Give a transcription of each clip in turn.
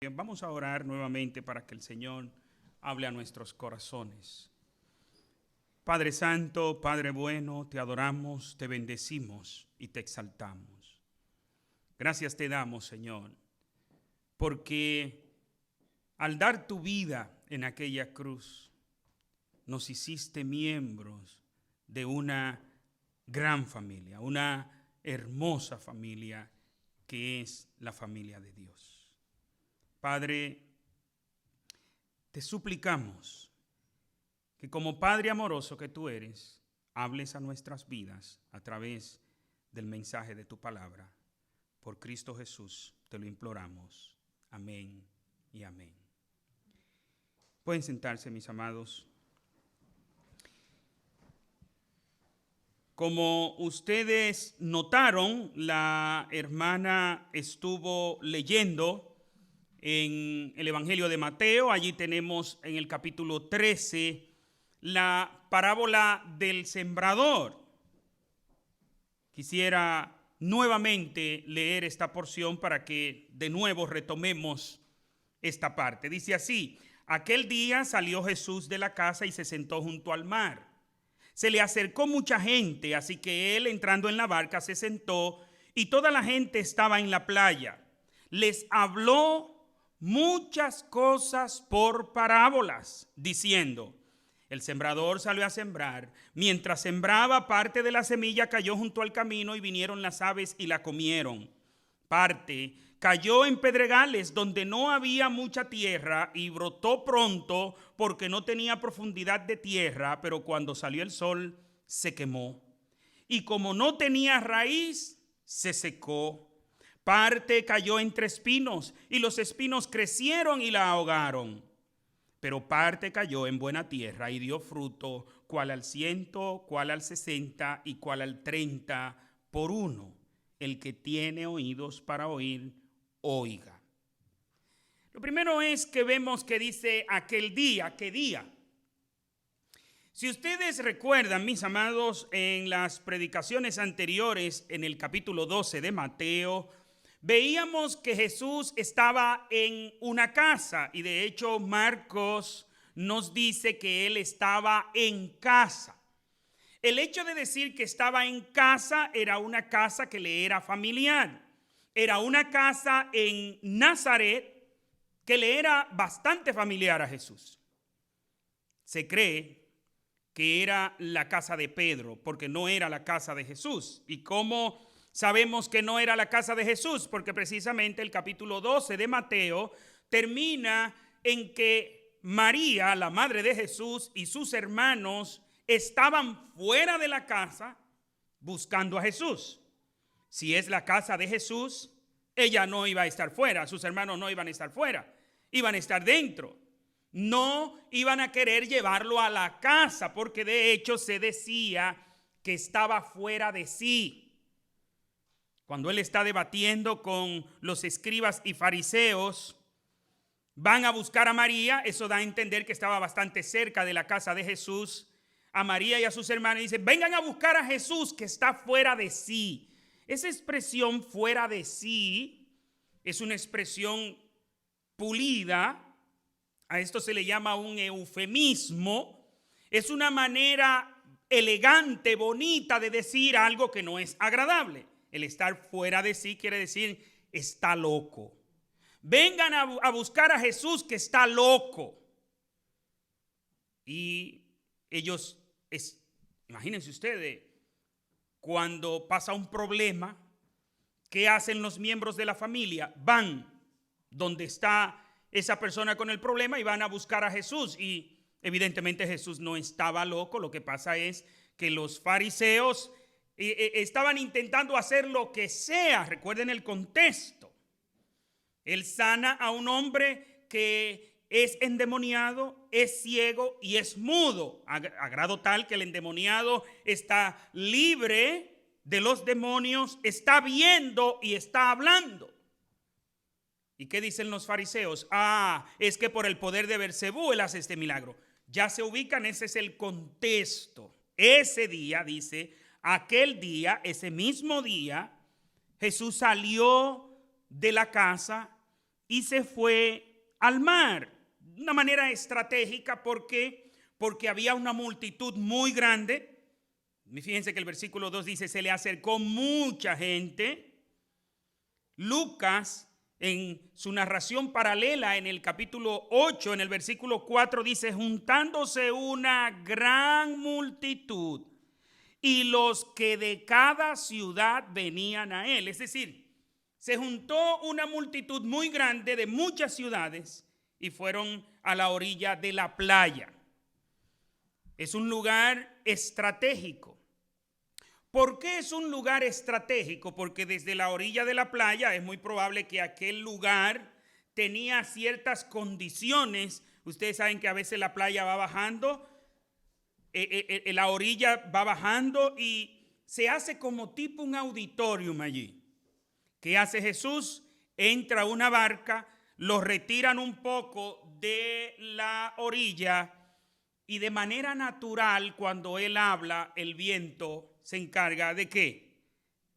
Bien, vamos a orar nuevamente para que el Señor hable a nuestros corazones. Padre Santo, Padre bueno, te adoramos, te bendecimos y te exaltamos. Gracias te damos, Señor, porque al dar tu vida en aquella cruz, nos hiciste miembros de una gran familia, una hermosa familia que es la familia de Dios. Padre, te suplicamos que como Padre amoroso que tú eres, hables a nuestras vidas a través del mensaje de tu palabra. Por Cristo Jesús te lo imploramos. Amén y amén. Pueden sentarse, mis amados. Como ustedes notaron, la hermana estuvo leyendo en el Evangelio de Mateo. Allí tenemos en el capítulo 13 la parábola del sembrador. Quisiera nuevamente leer esta porción para que de nuevo retomemos esta parte. Dice así: aquel día salió Jesús de la casa y se sentó junto al mar. Se le acercó mucha gente, así que él, entrando en la barca, se sentó y toda la gente estaba en la playa. Les habló muchas cosas por parábolas, diciendo: el sembrador salió a sembrar. Mientras sembraba, parte de la semilla cayó junto al camino y vinieron las aves y la comieron. Parte cayó en pedregales donde no había mucha tierra y brotó pronto porque no tenía profundidad de tierra, pero cuando salió el sol se quemó. Y como no tenía raíz, se secó. Parte cayó entre espinos y los espinos crecieron y la ahogaron. Pero parte cayó en buena tierra y dio fruto, cual al 100, cual al 60 y cual al 30 por uno. El que tiene oídos para oír, oiga. Lo primero es que vemos que dice aquel día. ¿Qué día? Si ustedes recuerdan, mis amados, en las predicaciones anteriores, en el capítulo 12 de Mateo, veíamos que Jesús estaba en una casa y de hecho Marcos nos dice que él estaba en casa. El hecho de decir que estaba en casa era una casa que le era familiar. Era una casa en Nazaret que le era bastante familiar a Jesús. Se cree que era la casa de Pedro, porque no era la casa de Jesús. ¿Y cómo sabemos que no era la casa de Jesús? Porque precisamente el capítulo 12 de Mateo termina en que María, la madre de Jesús, y sus hermanos estaban fuera de la casa buscando a Jesús. Si es la casa de Jesús, ella no iba a estar fuera, sus hermanos no iban a estar fuera, iban a estar dentro. No iban a querer llevarlo a la casa, porque de hecho se decía que estaba fuera de sí. Cuando él está debatiendo con los escribas y fariseos, van a buscar a María. Eso da a entender que estaba bastante cerca de la casa de Jesús. A María y a sus hermanos dicen: vengan a buscar a Jesús, que está fuera de sí. Esa expresión fuera de sí es una expresión pulida. A esto se le llama un eufemismo. Es una manera elegante, bonita de decir algo que no es agradable. El estar fuera de sí quiere decir está loco. Vengan a buscar a Jesús, que está loco. Y ellos, imagínense ustedes, cuando pasa un problema, ¿qué hacen los miembros de la familia? Van donde está esa persona con el problema y van a buscar a Jesús. Y evidentemente Jesús no estaba loco. Lo que pasa es que los fariseos estaban intentando hacer lo que sea. Recuerden el contexto. Él sana a un hombre que es endemoniado, es ciego y es mudo, a grado tal que el endemoniado está libre de los demonios, está viendo y está hablando. ¿Y qué dicen los fariseos? Es que por el poder de Beelzebú él hace este milagro. Ya se ubican, ese es el contexto. Ese día, dice, aquel día, ese mismo día, Jesús salió de la casa y se fue al mar. De una manera estratégica porque había una multitud muy grande. Fíjense que el versículo 2 dice, se le acercó mucha gente. Lucas, en su narración paralela en el capítulo 8, en el versículo 4, dice, juntándose una gran multitud y los que de cada ciudad venían a él. Es decir, se juntó una multitud muy grande de muchas ciudades y fueron a la orilla de la playa. Es un lugar estratégico. ¿Por qué es un lugar estratégico? Porque desde la orilla de la playa es muy probable que aquel lugar tenía ciertas condiciones. Ustedes saben que a veces la playa va bajando, la orilla va bajando y se hace como tipo un auditorium allí. ¿Qué hace Jesús? Entra a una barca, lo retiran un poco de la orilla y de manera natural cuando él habla, el viento se encarga ¿de qué?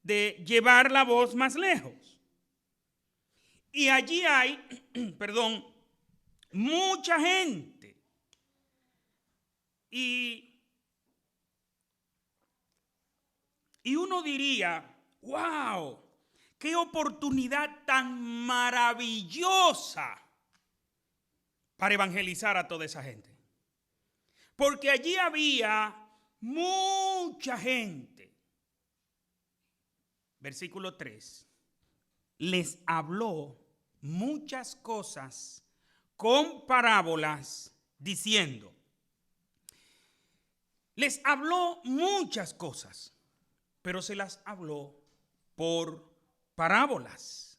De llevar la voz más lejos. Y allí hay, mucha gente. Y uno diría, wow, qué oportunidad tan maravillosa para evangelizar a toda esa gente. Porque allí había mucha gente. Versículo 3. Les habló muchas cosas con parábolas diciendo. Les habló muchas cosas, pero se las habló por parábolas.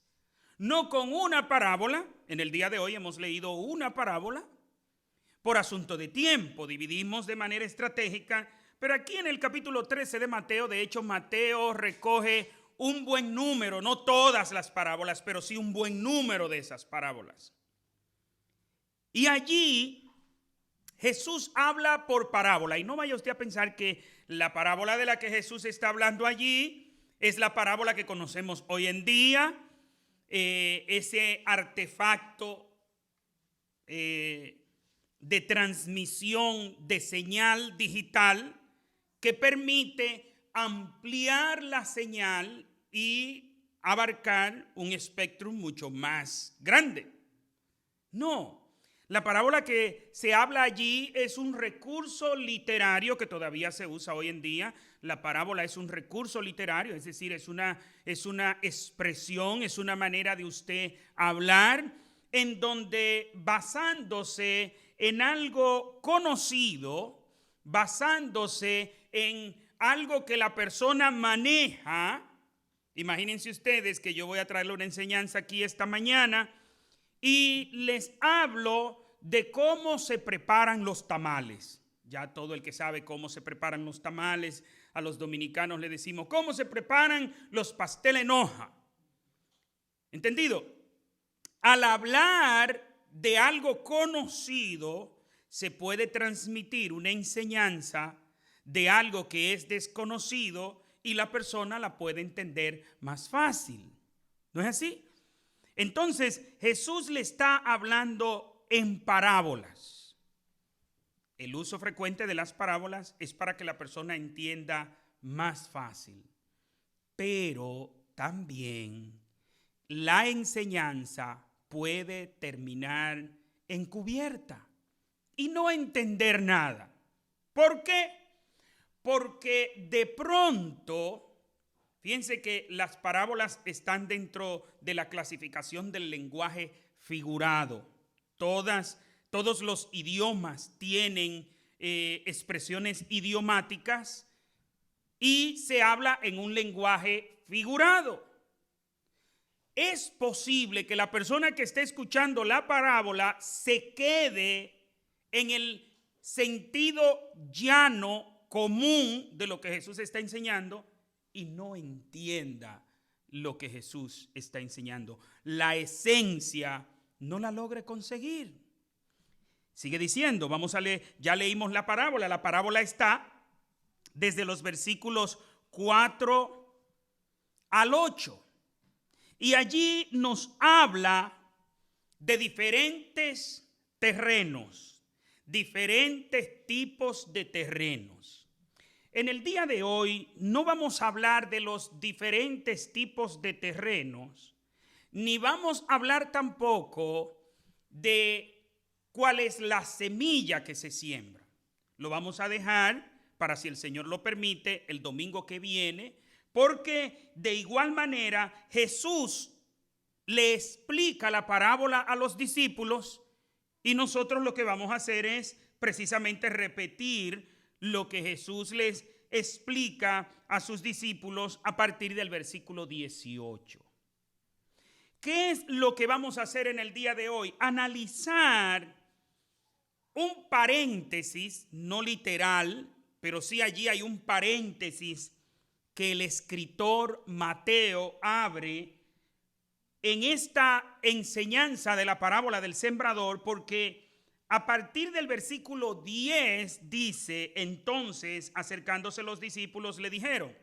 No con una parábola. En el día de hoy hemos leído una parábola. Por asunto de tiempo, dividimos de manera estratégica. Pero aquí en el capítulo 13 de Mateo, de hecho, Mateo recoge un buen número, no todas las parábolas, pero sí un buen número de esas parábolas. Y allí Jesús habla por parábola. Y no vaya usted a pensar que la parábola de la que Jesús está hablando allí es la parábola que conocemos hoy en día, ese artefacto de transmisión de señal digital que permite ampliar la señal y abarcar un espectro mucho más grande. No, la parábola que se habla allí es un recurso literario que todavía se usa hoy en día. La parábola es un recurso literario, es decir, es una expresión, es una manera de usted hablar en donde basándose en algo conocido, basándose en algo que la persona maneja. Imagínense ustedes que yo voy a traerle una enseñanza aquí esta mañana y les hablo de cómo se preparan los tamales. Ya todo el que sabe cómo se preparan los tamales, a los dominicanos le decimos cómo se preparan los pasteles en hoja. ¿Entendido? Al hablar de algo conocido, se puede transmitir una enseñanza de algo que es desconocido y la persona la puede entender más fácil. ¿No es así? Entonces, Jesús le está hablando en parábolas. El uso frecuente de las parábolas es para que la persona entienda más fácil. Pero también la enseñanza puede terminar encubierta y no entender nada. ¿Por qué? Porque de pronto, fíjense que las parábolas están dentro de la clasificación del lenguaje figurado. Todos los idiomas tienen expresiones idiomáticas y se habla en un lenguaje figurado. Es posible que la persona que esté escuchando la parábola se quede en el sentido llano, común de lo que Jesús está enseñando y no entienda lo que Jesús está enseñando. La esencia no la logre conseguir. Sigue diciendo, vamos a leer, ya leímos la parábola. La parábola está desde los versículos 4 al 8. Y allí nos habla de diferentes terrenos, diferentes tipos de terrenos. En el día de hoy no vamos a hablar de los diferentes tipos de terrenos, ni vamos a hablar tampoco de cuál es la semilla que se siembra. Lo vamos a dejar para, si el Señor lo permite, el domingo que viene, porque de igual manera Jesús le explica la parábola a los discípulos y nosotros lo que vamos a hacer es precisamente repetir lo que Jesús les explica a sus discípulos a partir del versículo 18. ¿Qué es lo que vamos a hacer en el día de hoy? Analizar un paréntesis, no literal, pero sí allí hay un paréntesis que el escritor Mateo abre en esta enseñanza de la parábola del sembrador, porque a partir del versículo 10 dice: entonces, acercándose los discípulos, le dijeron.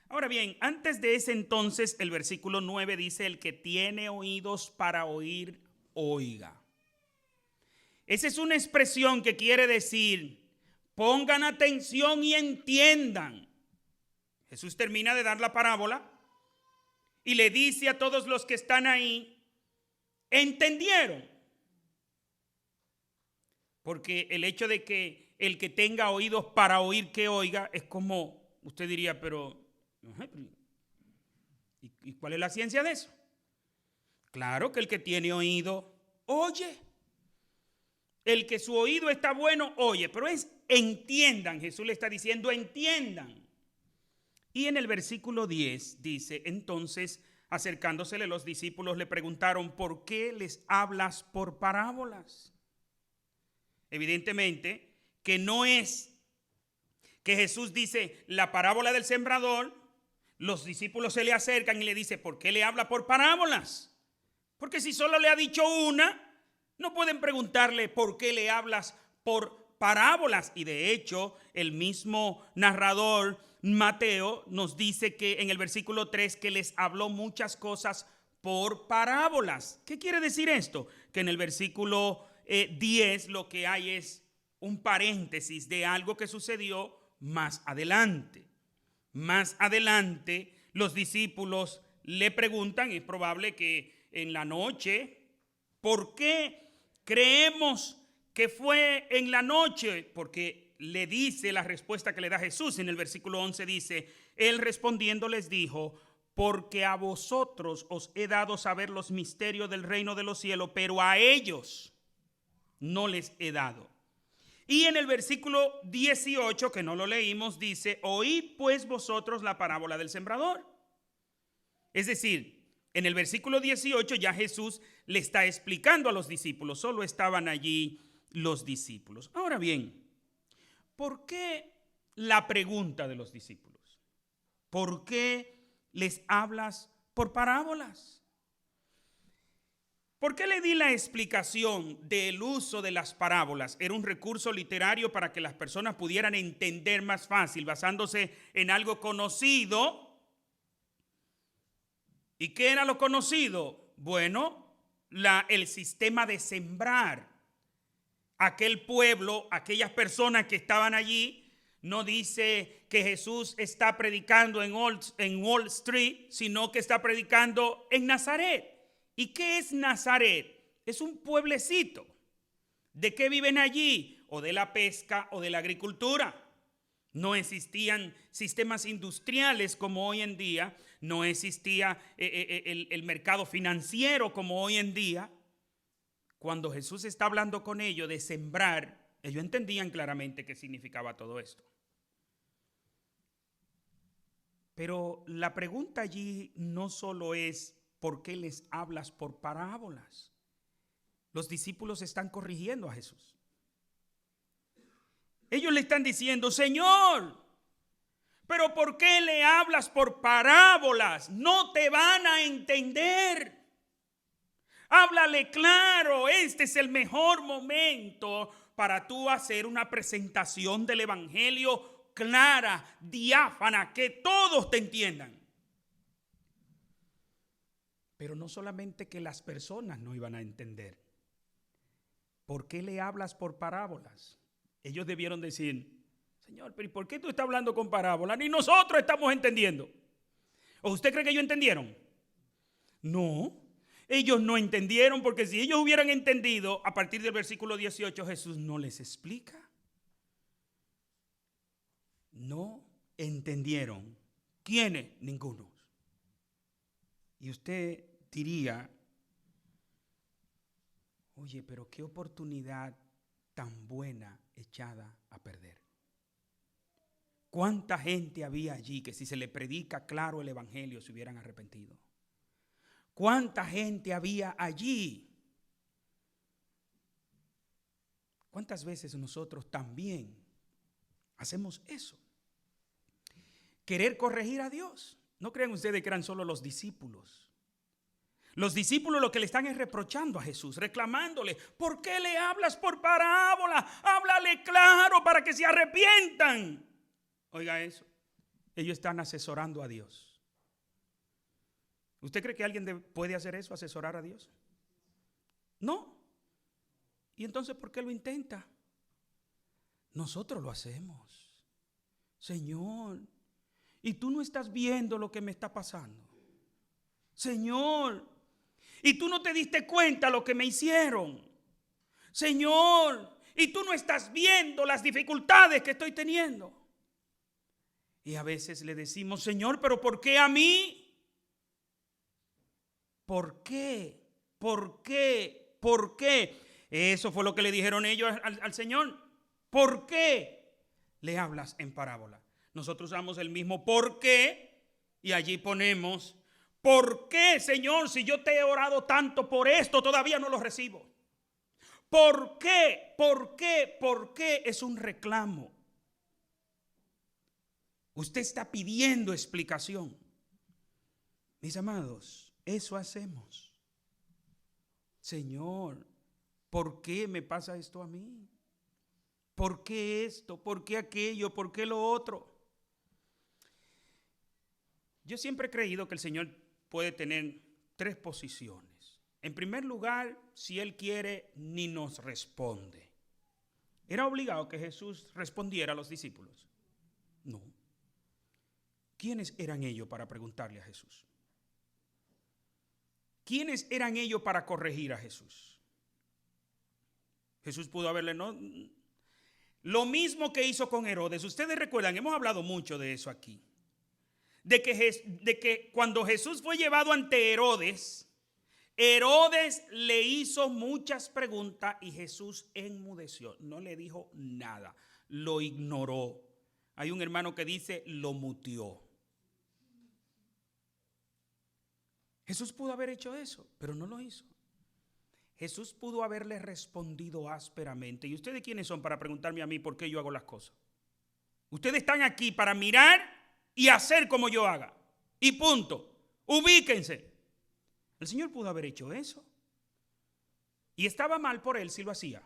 Ahora bien, antes de ese entonces, el versículo 9 dice: el que tiene oídos para oír, oiga. Esa es una expresión que quiere decir: pongan atención y entiendan. Jesús termina de dar la parábola y le dice a todos los que están ahí: ¿entendieron? Porque el hecho de que el que tenga oídos para oír, que oiga, es como, usted diría, pero ¿y cuál es la ciencia de eso? Claro que el que tiene oído, oye. El que su oído está bueno, oye, pero es entiendan. Jesús le está diciendo: entiendan. Y en el versículo 10 dice: entonces, acercándosele los discípulos, le preguntaron: ¿por qué les hablas por parábolas? Evidentemente que no es que Jesús dice la parábola del sembrador, los discípulos se le acercan y le dicen: ¿por qué le habla por parábolas? Porque si solo le ha dicho una, no pueden preguntarle: ¿por qué le hablas por parábolas? Y de hecho, el mismo narrador Mateo nos dice que en el versículo 3 que les habló muchas cosas por parábolas. ¿Qué quiere decir esto? Que en el versículo 10 lo que hay es un paréntesis de algo que sucedió más adelante. Más adelante los discípulos le preguntan, es probable que en la noche: ¿por qué creemos que fue en la noche? Porque le dice la respuesta que le da Jesús. En el versículo 11 dice: él respondiendo les dijo: porque a vosotros os he dado saber los misterios del reino de los cielos, pero a ellos no les he dado. Y en el versículo 18, que no lo leímos, dice: oíd pues vosotros la parábola del sembrador. Es decir, en el versículo 18 ya Jesús le está explicando a los discípulos, solo estaban allí los discípulos. Ahora bien, ¿por qué la pregunta de los discípulos? ¿Por qué les hablas por parábolas? ¿Por qué le di la explicación del uso de las parábolas? Era un recurso literario para que las personas pudieran entender más fácil, basándose en algo conocido. ¿Y qué era lo conocido? Bueno, el sistema de sembrar. Aquel pueblo, aquellas personas que estaban allí, no dice que Jesús está predicando en Wall Street, sino que está predicando en Nazaret. ¿Y qué es Nazaret? Es un pueblecito. ¿De qué viven allí? O de la pesca o de la agricultura. No existían sistemas industriales como hoy en día. No existía el mercado financiero como hoy en día. Cuando Jesús está hablando con ellos de sembrar, ellos entendían claramente qué significaba todo esto. Pero la pregunta allí no solo es: ¿por qué les hablas por parábolas? Los discípulos están corrigiendo a Jesús. Ellos le están diciendo: Señor, ¿pero por qué le hablas por parábolas? No te van a entender. Háblale claro, este es el mejor momento para tú hacer una presentación del evangelio clara, diáfana, que todos te entiendan. Pero no solamente que las personas no iban a entender. ¿Por qué le hablas por parábolas? Ellos debieron decir, Señor, pero ¿por qué tú estás hablando con parábolas? Ni nosotros estamos entendiendo. ¿O usted cree que ellos entendieron? No, ellos no entendieron, porque si ellos hubieran entendido, a partir del versículo 18 Jesús no les explica. No entendieron. ¿Quiénes? Ninguno. Y usted diría, oye, pero qué oportunidad tan buena echada a perder. ¿Cuánta gente había allí que si se le predica claro el evangelio se hubieran arrepentido? ¿Cuánta gente había allí? ¿Cuántas veces nosotros también hacemos eso? Querer corregir a Dios. ¿No creen ustedes que eran solo los discípulos? Los discípulos lo que le están es reprochando a Jesús, reclamándole, ¿por qué le hablas por parábola? Háblale claro para que se arrepientan. Oiga eso, ellos están asesorando a Dios. ¿Usted cree que alguien puede hacer eso, asesorar a Dios? No. ¿Y entonces por qué lo intenta? Nosotros lo hacemos. Señor, y tú no estás viendo lo que me está pasando. Señor, y tú no te diste cuenta lo que me hicieron. Señor, y tú no estás viendo las dificultades que estoy teniendo. Y a veces le decimos, Señor, pero ¿por qué a mí? ¿Por qué? ¿Por qué? ¿Por qué? Eso fue lo que le dijeron ellos al Señor. ¿Por qué le hablas en parábola? Nosotros usamos el mismo ¿por qué? Y allí ponemos, ¿por qué, Señor, si yo te he orado tanto por esto, todavía no lo recibo? ¿Por qué? ¿Por qué? ¿Por qué? Es un reclamo. Usted está pidiendo explicación. Mis amados, eso hacemos. Señor, ¿por qué me pasa esto a mí? ¿Por qué esto? ¿Por qué aquello? ¿Por qué lo otro? Yo siempre he creído que el Señor puede tener tres posiciones. En primer lugar, si Él quiere, ni nos responde. ¿Era obligado que Jesús respondiera a los discípulos? No. ¿Quiénes eran ellos para preguntarle a Jesús? ¿Quiénes eran ellos para corregir a Jesús? Jesús pudo haberle, no. Lo mismo que hizo con Herodes. Ustedes recuerdan, hemos hablado mucho de eso aquí. De que cuando Jesús fue llevado ante Herodes, Herodes le hizo muchas preguntas y Jesús enmudeció. No le dijo nada. Lo ignoró. Hay un hermano que dice, lo muteó. Jesús pudo haber hecho eso, pero no lo hizo. Jesús pudo haberle respondido ásperamente. ¿Y ustedes quiénes son para preguntarme a mí por qué yo hago las cosas? Ustedes están aquí para mirar y hacer como yo haga. Y punto. Ubíquense. El Señor pudo haber hecho eso. ¿Y estaba mal por él si lo hacía?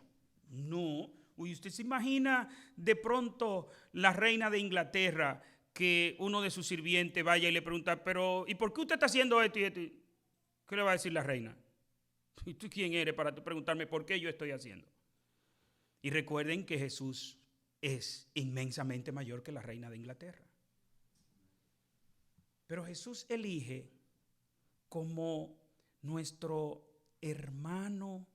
No. Uy, ¿usted se imagina de pronto la reina de Inglaterra que uno de sus sirvientes vaya y le pregunta, pero ¿y por qué usted está haciendo esto y esto? ¿Qué le va a decir la reina? ¿Y tú quién eres para preguntarme por qué yo estoy haciendo? Y recuerden que Jesús es inmensamente mayor que la reina de Inglaterra. Pero Jesús elige como nuestro hermano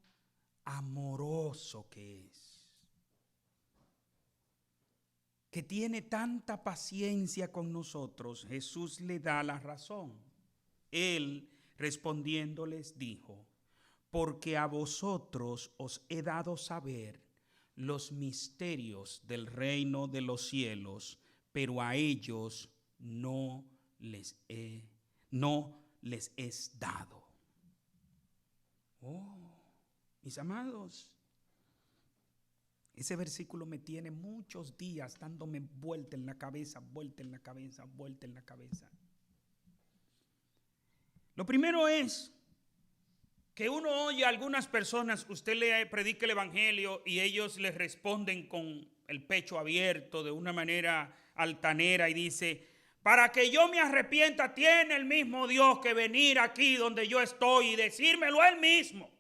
amoroso que es, que tiene tanta paciencia con nosotros. Jesús le da la razón. Él respondiendo les dijo, porque a vosotros os he dado saber los misterios del reino de los cielos, pero a ellos no les es dado. Oh, mis amados, ese versículo me tiene muchos días dándome vuelta en la cabeza, vuelta en la cabeza, vuelta en la cabeza. Lo primero es que uno oye a algunas personas, usted le predica el evangelio y ellos le responden con el pecho abierto de una manera altanera y dice, para que yo me arrepienta, tiene el mismo Dios que venir aquí donde yo estoy y decírmelo él mismo.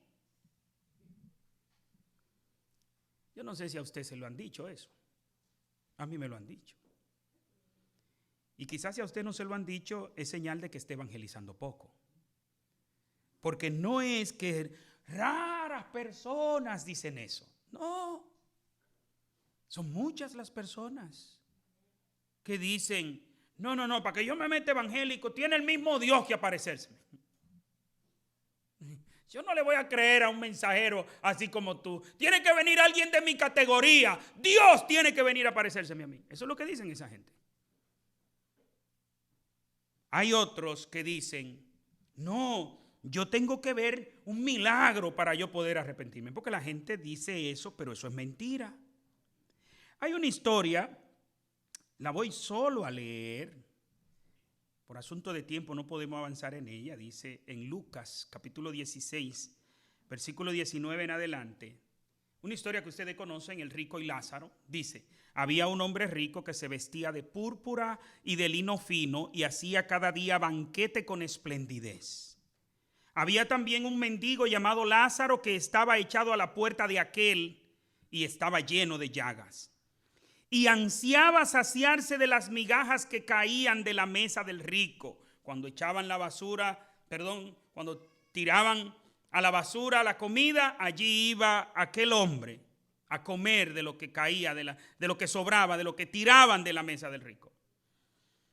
Yo no sé si a usted se lo han dicho eso. A mí me lo han dicho. Y quizás si a usted no se lo han dicho, es señal de que esté evangelizando poco. Porque no es que raras personas dicen eso. No. Son muchas las personas que dicen, no, para que yo me meta evangélico, tiene el mismo Dios que aparecerse. Yo no le voy a creer a un mensajero así como tú. Tiene que venir alguien de mi categoría. Dios tiene que venir a aparecérseme a mí. Eso es lo que dicen esa gente. Hay otros que dicen, no, yo tengo que ver un milagro para yo poder arrepentirme. Porque la gente dice eso, pero eso es mentira. Hay una historia, la voy solo a leer. Por asunto de tiempo no podemos avanzar en ella. Dice en Lucas capítulo 16, versículo 19 en adelante. Una historia que ustedes conocen, el rico y Lázaro. Dice, había un hombre rico que se vestía de púrpura y de lino fino y hacía cada día banquete con esplendidez. Había también un mendigo llamado Lázaro que estaba echado a la puerta de aquel y estaba lleno de llagas. Y ansiaba saciarse de las migajas que caían de la mesa del rico. Cuando echaban la basura, cuando tiraban a la basura la comida, allí iba aquel hombre a comer de lo que caía, de lo que sobraba, de lo que tiraban de la mesa del rico.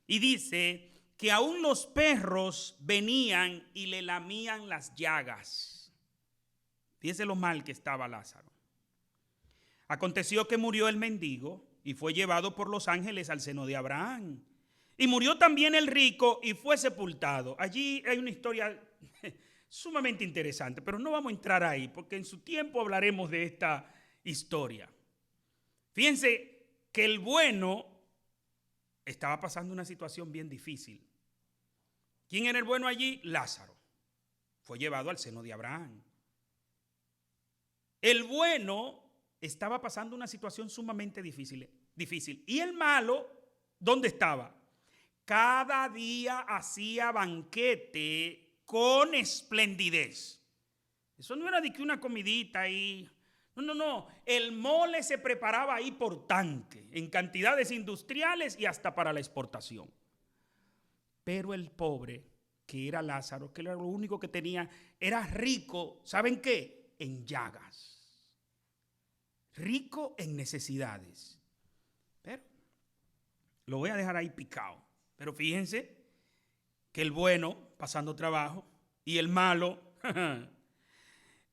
Y dice que aún los perros venían y le lamían las llagas. Fíjese lo mal que estaba Lázaro. Aconteció que murió el mendigo y fue llevado por los ángeles al seno de Abraham. Y murió también el rico y fue sepultado. Allí hay una historia sumamente interesante, pero no vamos a entrar ahí porque en su tiempo hablaremos de esta historia. Fíjense que el bueno estaba pasando una situación bien difícil. ¿Quién era el bueno allí? Lázaro. Fue llevado al seno de Abraham. El bueno estaba pasando una situación sumamente difícil. Y el malo, ¿dónde estaba? Cada día hacía banquete con esplendidez. Eso no era de que una comidita ahí. No. El mole se preparaba ahí por tanque, en cantidades industriales y hasta para la exportación. Pero el pobre, que era Lázaro, que era lo único que tenía, era rico, ¿saben qué? En llagas. Rico en necesidades. Pero lo voy a dejar ahí picado. Pero fíjense que el bueno pasando trabajo y el malo.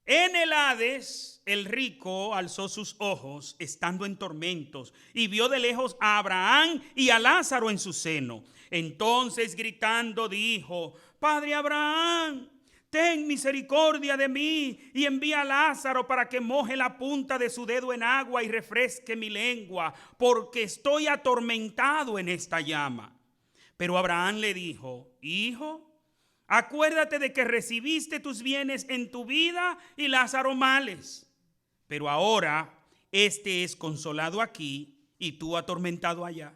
En el Hades, el rico alzó sus ojos estando en tormentos y vio de lejos a Abraham y a Lázaro en su seno. Entonces gritando dijo, Padre Abraham, ten misericordia de mí y envía a Lázaro para que moje la punta de su dedo en agua y refresque mi lengua, porque estoy atormentado en esta llama. Pero Abraham le dijo, hijo, acuérdate de que recibiste tus bienes en tu vida y Lázaro males. Pero ahora este es consolado aquí y tú atormentado allá.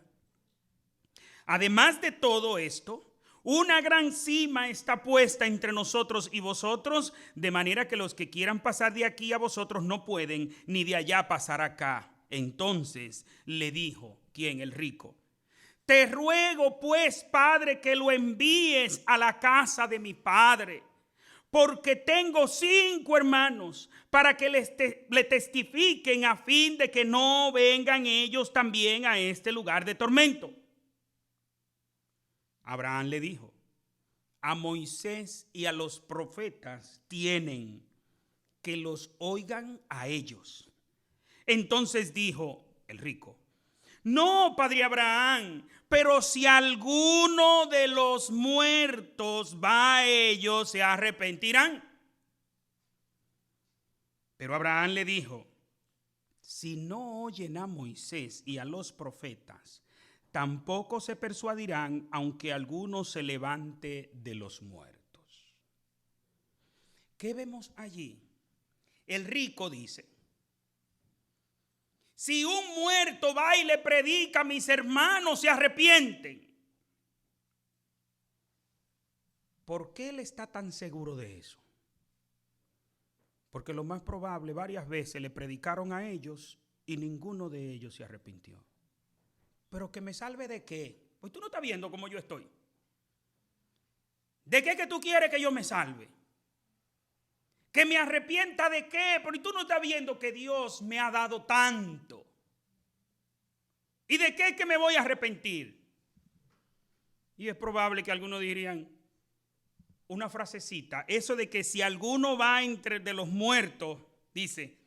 Además de todo esto, una gran cima está puesta entre nosotros y vosotros, de manera que los que quieran pasar de aquí a vosotros no pueden, ni de allá pasar acá. Entonces le dijo, ¿quién? El rico. Te ruego pues, Padre, que lo envíes a la casa de mi padre, porque tengo 5 hermanos, para que le testifiquen a fin de que no vengan ellos también a este lugar de tormento. Abraham le dijo, a Moisés y a los profetas tienen, que los oigan a ellos. Entonces dijo el rico, no, padre Abraham, pero si alguno de los muertos va a ellos, se arrepentirán. Pero Abraham le dijo, si no oyen a Moisés y a los profetas, tampoco se persuadirán, aunque alguno se levante de los muertos. ¿Qué vemos allí? El rico dice, si un muerto va y le predica, mis hermanos se arrepienten. ¿Por qué él está tan seguro de eso? Porque lo más probable, varias veces le predicaron a ellos y ninguno de ellos se arrepintió. ¿Pero que me salve de qué? Pues tú no estás viendo cómo yo estoy. ¿De qué que tú quieres que yo me salve? ¿Que me arrepienta de qué? Porque tú no estás viendo que Dios me ha dado tanto. ¿Y de qué es que me voy a arrepentir? Y es probable que algunos dirían una frasecita, eso de que si alguno va entre de los muertos, dice,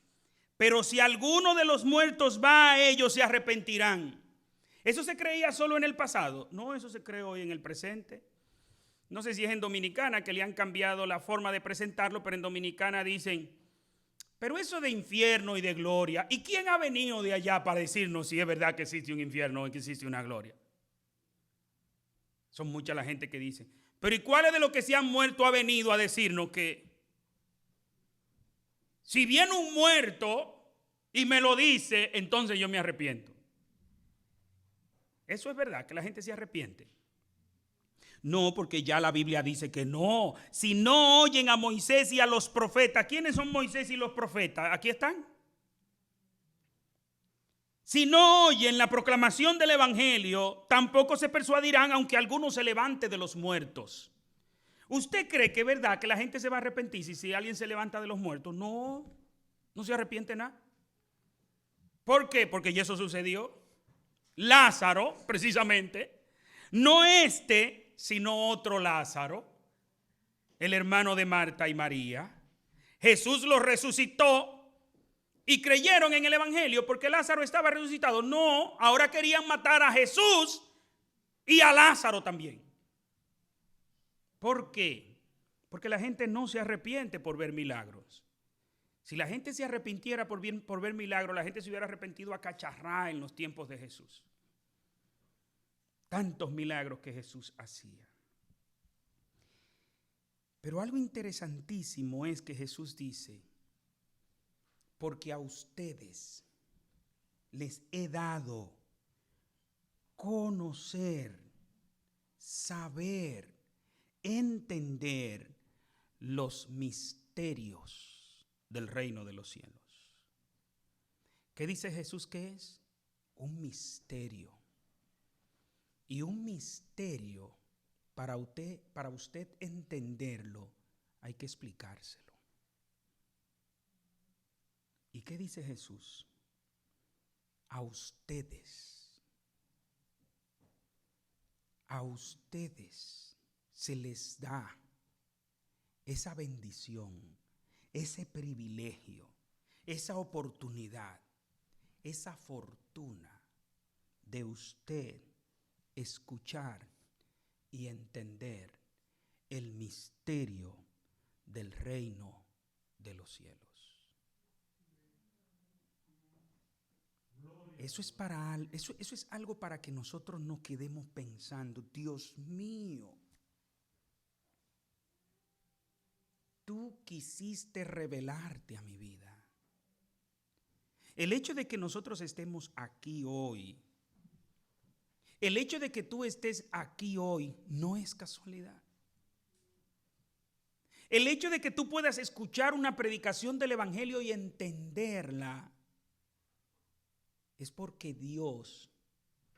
pero si alguno de los muertos va a ellos se arrepentirán. ¿Eso se creía solo en el pasado? No, eso se cree hoy en el presente. No sé si es en Dominicana que le han cambiado la forma de presentarlo, pero en Dominicana dicen, pero eso de infierno y de gloria, ¿y quién ha venido de allá para decirnos si es verdad que existe un infierno o que existe una gloria? Son mucha la gente que dice, pero ¿y cuáles de los que se han muerto ha venido a decirnos que si viene un muerto y me lo dice, entonces yo me arrepiento? Eso es verdad, que la gente se arrepiente. No, porque ya la Biblia dice que no. Si no oyen a Moisés y a los profetas, ¿quiénes son Moisés y los profetas? Aquí están. Si no oyen la proclamación del evangelio, tampoco se persuadirán, aunque alguno se levante de los muertos. ¿Usted cree que es verdad que la gente se va a arrepentir si alguien se levanta de los muertos? No, no se arrepiente nada. ¿Por qué? Porque ya eso sucedió. Lázaro, precisamente, no sino otro Lázaro, el hermano de Marta y María. Jesús lo resucitó y creyeron en el evangelio porque Lázaro estaba resucitado. No, ahora querían matar a Jesús y a Lázaro también. ¿Por qué? Porque la gente no se arrepiente por ver milagros. Si la gente se arrepintiera por ver milagros, la gente se hubiera arrepentido a cacharrá en los tiempos de Jesús. Tantos milagros que Jesús hacía. Pero algo interesantísimo es que Jesús dice, porque a ustedes les he dado conocer, saber, entender los misterios del reino de los cielos. ¿Qué dice Jesús que es? Un misterio. Y un misterio, para usted entenderlo, hay que explicárselo. ¿Y qué dice Jesús? A ustedes se les da esa bendición, ese privilegio, esa oportunidad, esa fortuna de usted escuchar y entender el misterio del reino de los cielos. Eso es algo para que nosotros no quedemos pensando, Dios mío, tú quisiste revelarte a mi vida. El hecho de que nosotros estemos aquí hoy, el hecho de que tú estés aquí hoy no es casualidad. El hecho de que tú puedas escuchar una predicación del evangelio y entenderla es porque Dios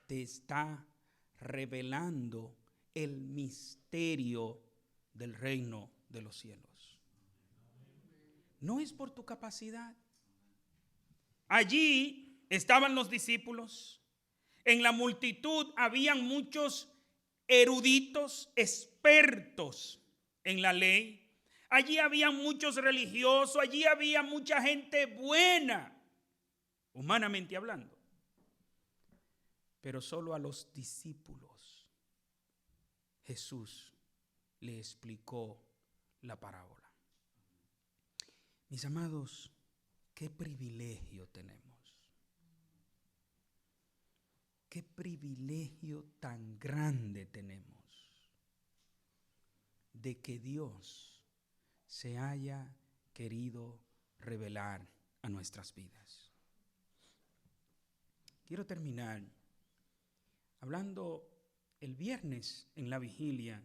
te está revelando el misterio del reino de los cielos. No es por tu capacidad. Allí estaban los discípulos. En la multitud habían muchos eruditos, expertos en la ley. Allí había muchos religiosos, allí había mucha gente buena, humanamente hablando. Pero solo a los discípulos Jesús le explicó la parábola. Mis amados, qué privilegio tenemos. Qué privilegio tan grande tenemos de que Dios se haya querido revelar a nuestras vidas. Quiero terminar hablando el viernes en la vigilia.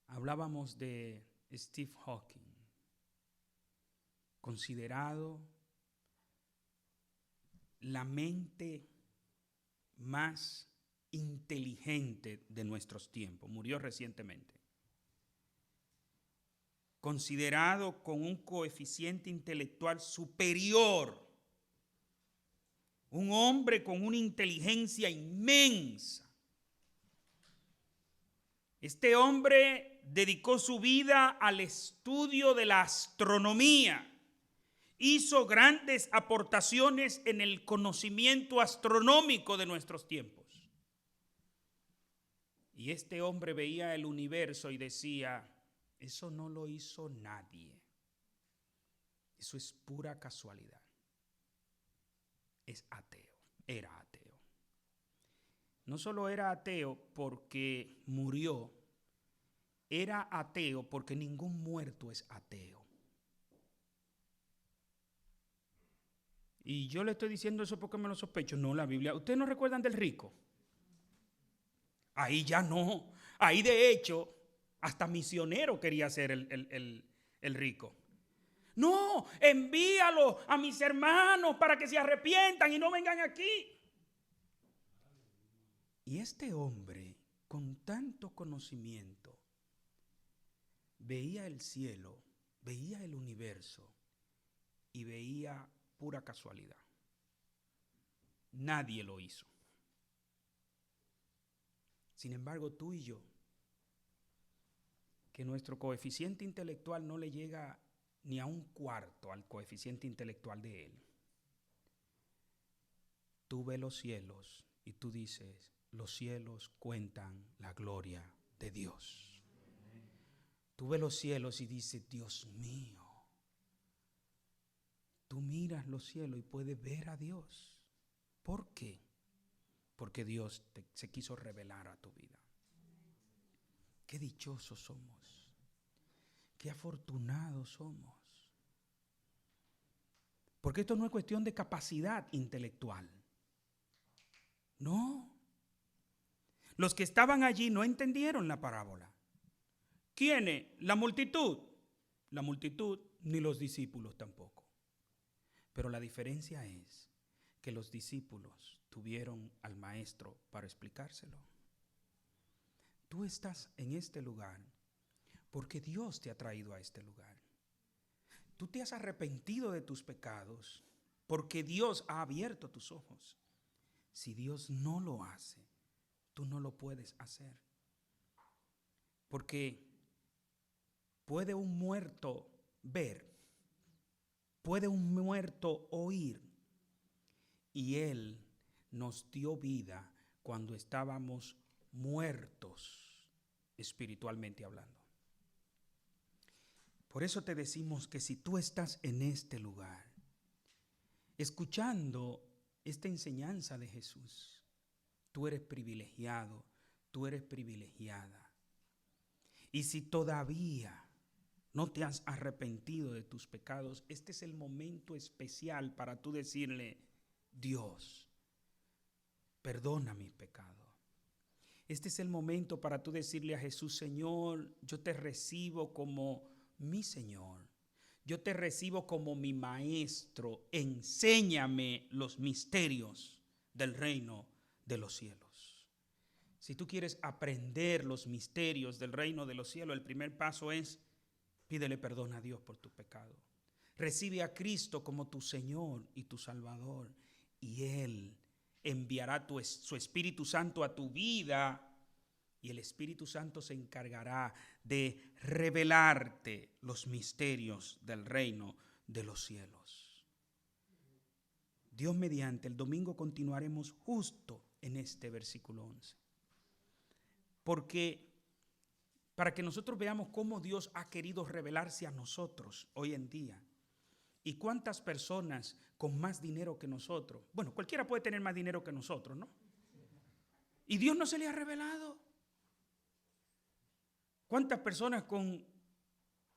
Hablábamos de Stephen Hawking, considerado la mente más inteligente de nuestros tiempos. Murió recientemente. Considerado con un coeficiente intelectual superior. Un hombre con una inteligencia inmensa. Este hombre dedicó su vida al estudio de la astronomía. Hizo grandes aportaciones en el conocimiento astronómico de nuestros tiempos. Y este hombre veía el universo y decía, eso no lo hizo nadie. Eso es pura casualidad. Es ateo, era ateo. No solo era ateo porque murió, era ateo porque ningún muerto es ateo. Y yo le estoy diciendo eso porque me lo sospecho. No, la Biblia. ¿Ustedes no recuerdan del rico? Ahí ya no. Ahí de hecho, hasta misionero quería ser el rico. No, envíalo a mis hermanos para que se arrepientan y no vengan aquí. Y este hombre, con tanto conocimiento, veía el cielo, veía el universo y veía pura casualidad. Nadie lo hizo. Sin embargo, tú y yo, que nuestro coeficiente intelectual no le llega ni a un cuarto al coeficiente intelectual de él. Tú ves los cielos y tú dices, los cielos cuentan la gloria de Dios. Tú ves los cielos y dices, Dios mío. Tú miras los cielos y puedes ver a Dios. ¿Por qué? Porque Dios se quiso revelar a tu vida. Qué dichosos somos. Qué afortunados somos. Porque esto no es cuestión de capacidad intelectual. No. Los que estaban allí no entendieron la parábola. ¿Quiénes? La multitud. La multitud ni los discípulos tampoco. Pero la diferencia es que los discípulos tuvieron al maestro para explicárselo. Tú estás en este lugar porque Dios te ha traído a este lugar. Tú te has arrepentido de tus pecados porque Dios ha abierto tus ojos. Si Dios no lo hace, tú no lo puedes hacer. Porque puede un muerto ver, puede un muerto oír, y Él nos dio vida cuando estábamos muertos espiritualmente hablando. Por eso te decimos que si tú estás en este lugar, escuchando esta enseñanza de Jesús, tú eres privilegiado, tú eres privilegiada. Y si todavía no te has arrepentido de tus pecados, este es el momento especial para tú decirle, Dios, perdona mis pecados. Este es el momento para tú decirle a Jesús, Señor, yo te recibo como mi Señor. Yo te recibo como mi maestro. Enséñame los misterios del reino de los cielos. Si tú quieres aprender los misterios del reino de los cielos, el primer paso es pídele perdón a Dios por tu pecado. Recibe a Cristo como tu Señor y tu Salvador. Y Él enviará su Espíritu Santo a tu vida. Y el Espíritu Santo se encargará de revelarte los misterios del reino de los cielos. Dios mediante, el domingo continuaremos justo en este versículo 11. Porque para que nosotros veamos cómo Dios ha querido revelarse a nosotros hoy en día. Y cuántas personas con más dinero que nosotros. Bueno, cualquiera puede tener más dinero que nosotros, ¿no? Y Dios no se le ha revelado. ¿Cuántas personas con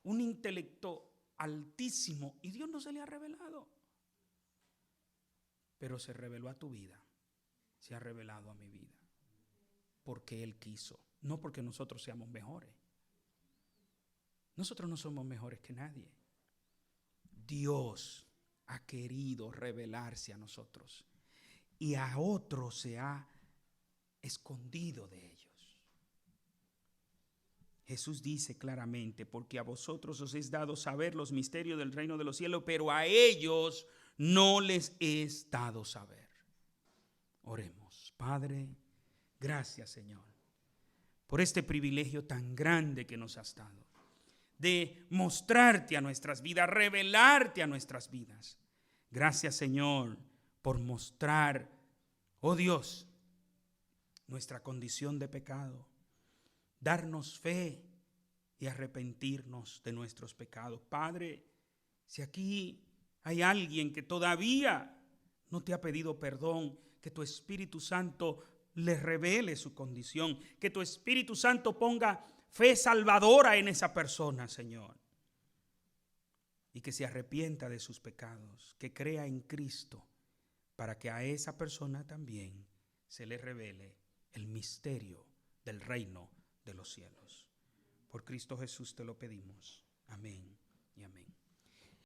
un intelecto altísimo y Dios no se le ha revelado? Pero se reveló a tu vida, se ha revelado a mi vida, porque Él quiso, no porque nosotros seamos mejores, Nosotros no somos mejores que nadie. Dios ha querido revelarse a nosotros y a otros se ha escondido de ellos. Jesús dice claramente, porque a vosotros os es dado saber los misterios del reino de los cielos, pero a ellos no les es dado saber. Oremos. Padre, gracias, Señor, por este privilegio tan grande que nos has dado, de mostrarte a nuestras vidas, revelarte a nuestras vidas. Gracias, Señor, por mostrar, oh Dios, nuestra condición de pecado, darnos fe y arrepentirnos de nuestros pecados. Padre, si aquí hay alguien que todavía no te ha pedido perdón, que tu Espíritu Santo le revele su condición, que tu Espíritu Santo ponga fe salvadora en esa persona, Señor, y que se arrepienta de sus pecados, que crea en Cristo, para que a esa persona también se le revele el misterio del reino de los cielos. Por Cristo Jesús te lo pedimos. Amén y amén.